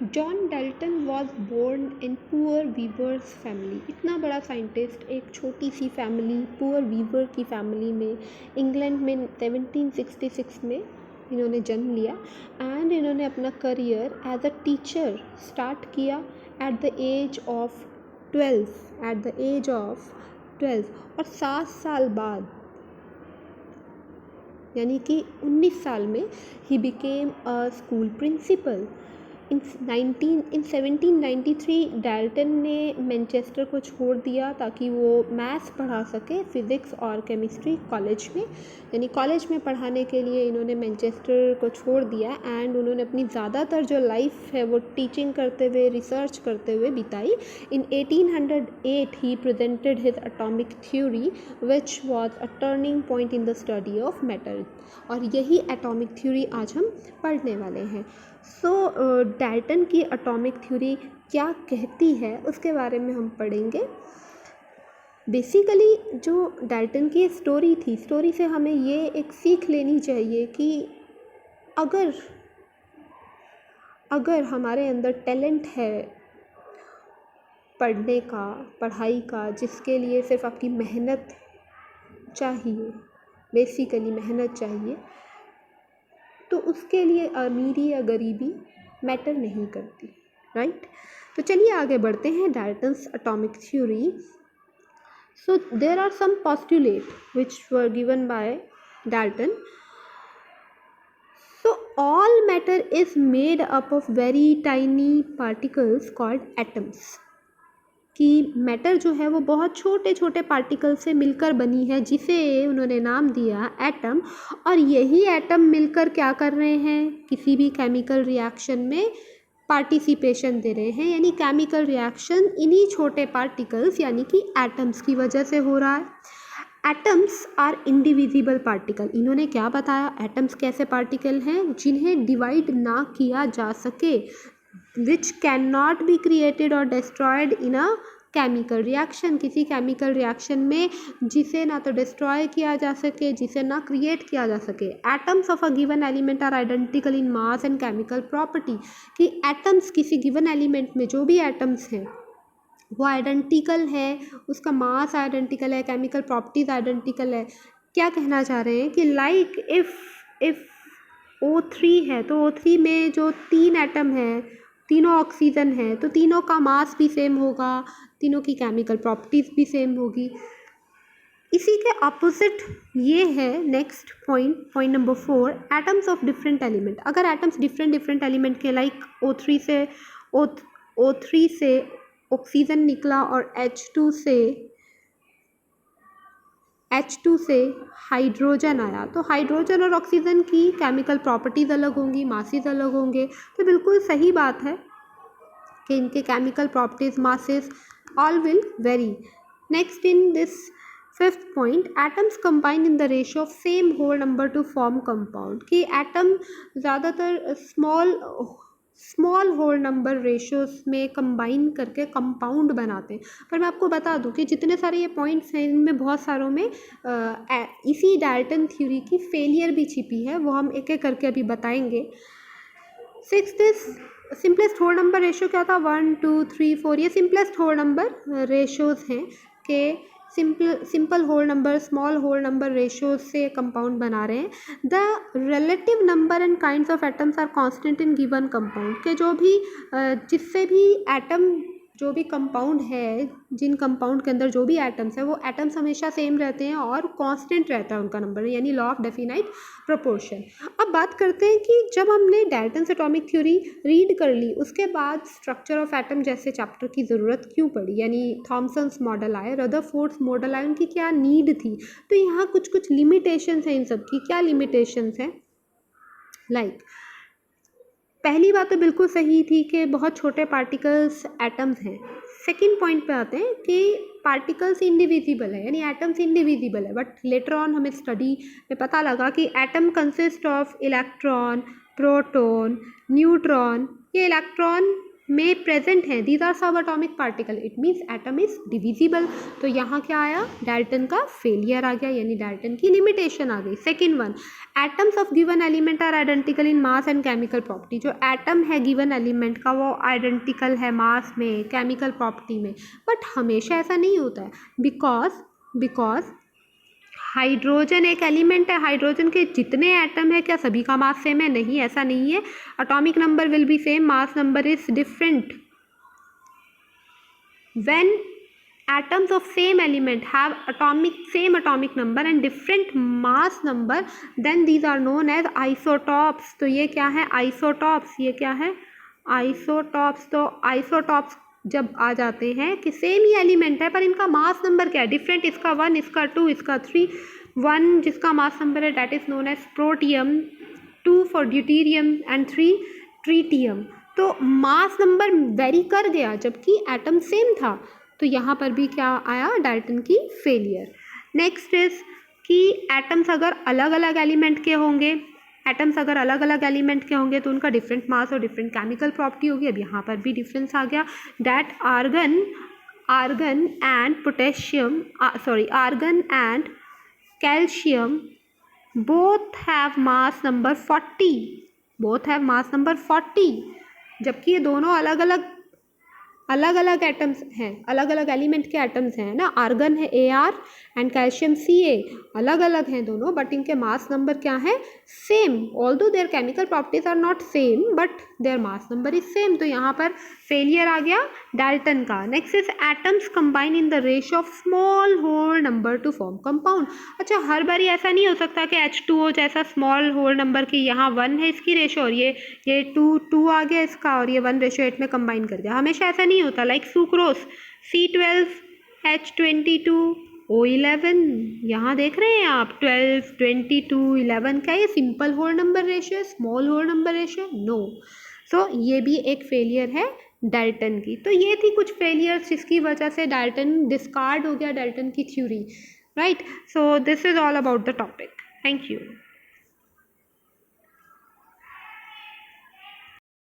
John Dalton was born in poor weavers family. इतना बड़ा scientist एक छोटी सी फैमिली, पुअर वीवर की फैमिली में इंग्लैंड में 1766 में इन्होंने जन्म लिया। एंड इन्होंने अपना career as a teacher start किया एट द एज ऑफ 12 और 7 साल बाद यानी कि 19 साल में ही became a school principal. In 1793 Dalton ने मैनचेस्टर को छोड़ दिया ताकि वो मैथ्स पढ़ा सके फिज़िक्स और केमिस्ट्री कॉलेज में, यानी कॉलेज में पढ़ाने के लिए इन्होंने मैनचेस्टर को छोड़ दिया। एंड उन्होंने अपनी ज़्यादातर जो लाइफ है वो टीचिंग करते हुए, रिसर्च करते हुए बिताई। इन 1808 he presented his atomic theory which was a turning point in the study of matter, और यही एटॉमिक थ्योरी आज हम पढ़ने वाले हैं। सो डाल्टन की एटॉमिक थ्योरी क्या कहती है उसके बारे में हम पढ़ेंगे। बेसिकली जो डाल्टन की स्टोरी थी, स्टोरी से हमें ये एक सीख लेनी चाहिए कि अगर हमारे अंदर टैलेंट है पढ़ने का, पढ़ाई का, जिसके लिए सिर्फ आपकी मेहनत चाहिए, बेसिकली मेहनत चाहिए, तो उसके लिए अमीरी या गरीबी मैटर नहीं करती, राइट। तो चलिए आगे बढ़ते हैं। Dalton's atomic theory. So there are some postulate which were given by Dalton. So all matter is made up of very tiny particles called atoms. कि मैटर जो है वो बहुत छोटे छोटे पार्टिकल से मिलकर बनी है, जिसे उन्होंने नाम दिया एटम। और यही एटम मिलकर क्या कर रहे हैं, किसी भी केमिकल रिएक्शन में पार्टिसिपेशन दे रहे हैं, यानी केमिकल रिएक्शन इन्हीं छोटे पार्टिकल्स यानी कि एटम्स की वजह से हो रहा है। Atoms are indivisible particle. इन्होंने क्या बताया, एटम्स कैसे पार्टिकल हैं जिन्हें डिवाइड ना किया जा सके, which cannot be created or destroyed in a chemical reaction। किसी केमिकल रिएक्शन में जिसे ना तो डिस्ट्रॉय किया जा सके, जिसे ना क्रिएट किया जा सके। Atoms of a given element are identical in mass and chemical property. कि एटम्स किसी गिवन एलिमेंट में जो भी एटम्स हैं वो आइडेंटिकल है, उसका मास आइडेंटिकल है, केमिकल प्रॉपर्टीज आइडेंटिकल है। क्या कहना चाह रहे हैं कि लाइक इफ़ O3 है तो O3 में जो 3 एटम है, तीनों ऑक्सीजन है, तो तीनों का मास भी सेम होगा, तीनों की केमिकल प्रॉपर्टीज़ भी सेम होगी। इसी के अपोजिट ये है next point number 4, atoms of different element. अगर एटम्स डिफरेंट एलिमेंट के लाइक O3 से ऑक्सीजन निकला और H2 से हाइड्रोजन आया, तो हाइड्रोजन और ऑक्सीजन की केमिकल प्रॉपर्टीज़ अलग होंगी, मासेस अलग होंगे। तो बिल्कुल सही बात है कि इनके chemical properties, masses all will vary. Next in this 5th point, atoms combine in the ratio of same whole number to form compound. कि एटम ज़्यादातर स्मॉल होल नंबर रेशियोज में कंबाइन करके कंपाउंड बनाते हैं। पर मैं आपको बता दूं कि जितने सारे ये पॉइंट्स हैं इनमें बहुत सारों में इसी डाल्टन थ्योरी की फेलियर भी छिपी है, वो हम एक एक करके अभी बताएंगे। 6th simplest whole number ratio क्या था, 1 2 3 4। ये सिंपलेस्ट होल नंबर रेशियोज हैं कि simple whole number, small whole number ratio से कंपाउंड बना रहे हैं। The relative number and kinds of atoms are constant in given compound. के जो भी जिससे भी एटम, जो भी कंपाउंड है, जिन कंपाउंड के अंदर जो भी एटम्स है वो एटम्स हमेशा सेम रहते हैं और कांस्टेंट रहता है उनका नंबर, यानी लॉ ऑफ डेफिनाइट प्रोपोर्शन। अब बात करते हैं कि जब हमने डाल्टन्स एटॉमिक थ्योरी रीड कर ली, उसके बाद स्ट्रक्चर ऑफ एटम जैसे चैप्टर की ज़रूरत क्यों पड़ी, यानी थॉमसन्स मॉडल आए, रदरफोर्ड्स मॉडल आए, उनकी क्या नीड थी। तो यहाँ कुछ लिमिटेशंस हैं इन सब की। क्या लिमिटेशंस हैं, लाइक पहली बात तो बिल्कुल सही थी कि बहुत छोटे पार्टिकल्स एटम्स हैं। सेकंड पॉइंट पे आते हैं कि पार्टिकल्स इंडिविजिबल है, यानी एटम्स इंडिविजिबल है। बट लेटर ऑन हमें स्टडी में पता लगा कि atom consist of electron, proton, neutron. ये इलेक्ट्रॉन में प्रेजेंट हैं, दीज आर सब atomic particle, it means atom is divisible. तो यहाँ क्या आया, डाल्टन का फेलियर आ गया, यानी डाल्टन की लिमिटेशन आ गई। Second one, atoms of given element are identical in mass and chemical property. जो एटम है गिवन एलिमेंट का वो आइडेंटिकल है मास में, केमिकल प्रॉपर्टी में, बट हमेशा ऐसा नहीं होता है, बिकॉज हाइड्रोजन एक एलिमेंट है, हाइड्रोजन के जितने एटम है क्या सभी का मास सेम है? नहीं, ऐसा नहीं है। Atomic number will be same, mass number is different. When atoms of same element have same atomic number and different mass number, then these are known as isotopes। तो ये क्या है? isotopes। ये क्या है? isotopes। तो isotopes जब आ जाते हैं कि सेम ही एलिमेंट है पर इनका मास नंबर क्या है? डिफरेंट, इसका 1, इसका 2, इसका 3। 1 जिसका मास नंबर है that is known as protium, 2 for deuterium and 3 tritium. तो मास नंबर वेरी कर गया जबकि एटम सेम था, तो यहाँ पर भी क्या आया? डाल्टन की फेलियर। नेक्स्ट इज कि एटम्स अगर अलग अलग एलिमेंट के होंगे, तो उनका डिफरेंट मास और डिफरेंट केमिकल प्रॉपर्टी होगी। अब यहाँ पर भी डिफरेंस आ गया, that argon and calcium both have mass number 40, जबकि ये दोनों अलग अलग एटम्स हैं, अलग अलग एलिमेंट के एटम्स हैं ना। आर्गन है Ar एंड कैल्शियम Ca, अलग अलग हैं दोनों, बट इनके मास नंबर क्या है? Same. Although their chemical properties are not same but their mass number is same. तो यहाँ पर फेलियर आ गया डाल्टन का। Next is atoms combine in the ratio of small whole number to form compound. अच्छा, हर बारी ऐसा नहीं हो सकता कि H2O जैसा स्मॉल होल नंबर की यहाँ 1 है इसकी रेशियो और ये 2 आ गया इसका और ये 1:8 में कंबाइन कर दिया, हमेशा ऐसा नहीं होता। लाइक सुक्रोस C12H22O11, यहाँ देख रहे हैं आप 12, 22, 11, क्या ये सिंपल होल नंबर रेशियो है, small whole number ratio? No. So ये भी एक फेलियर है डाल्टन की। तो ये थी कुछ फेलियर्स जिसकी वजह से डाल्टन डिस्कार्ड हो गया, डाल्टन की theory, right. So this is all about the topic. Thank you.